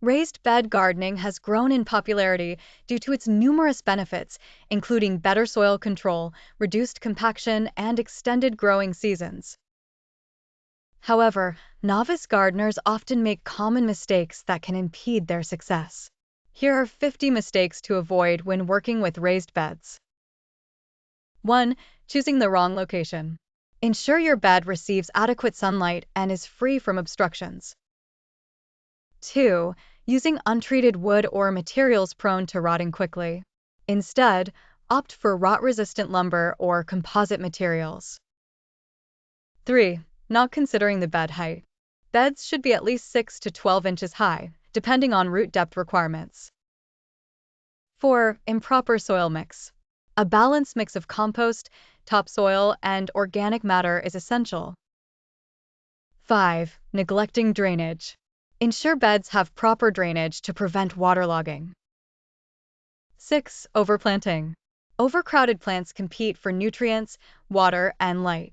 Raised bed gardening has grown in popularity due to its numerous benefits, including better soil control, reduced compaction, and extended growing seasons. However, novice gardeners often make common mistakes that can impede their success. Here are 50 mistakes to avoid when working with raised beds. 1. Choosing the wrong location. Ensure your bed receives adequate sunlight and is free from obstructions. 2. Using untreated wood or materials prone to rotting quickly. Instead, opt for rot-resistant lumber or composite materials. 3. Not considering the bed height. Beds should be at least 6 to 12 inches high, depending on root depth requirements. 4. Improper soil mix. A balanced mix of compost, topsoil, and organic matter is essential. 5. Neglecting drainage. Ensure beds have proper drainage to prevent waterlogging. 6. Overplanting. Overcrowded plants compete for nutrients, water, and light.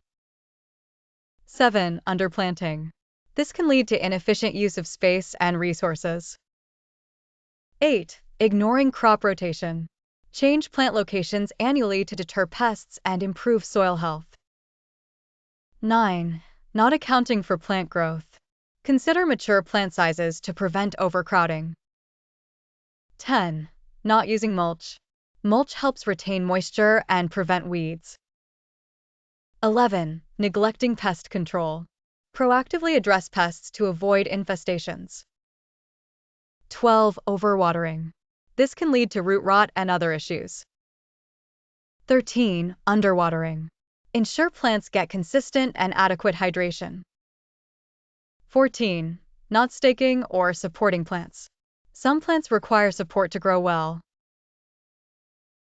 7. Underplanting. This can lead to inefficient use of space and resources. 8. Ignoring crop rotation. Change plant locations annually to deter pests and improve soil health. 9. Not accounting for plant growth. Consider mature plant sizes to prevent overcrowding. 10. Not using mulch. Mulch helps retain moisture and prevent weeds. 11. Neglecting pest control. Proactively address pests to avoid infestations. 12. Overwatering. This can lead to root rot and other issues. 13. Underwatering. Ensure plants get consistent and adequate hydration. 14. Not staking or supporting plants. Some plants require support to grow well.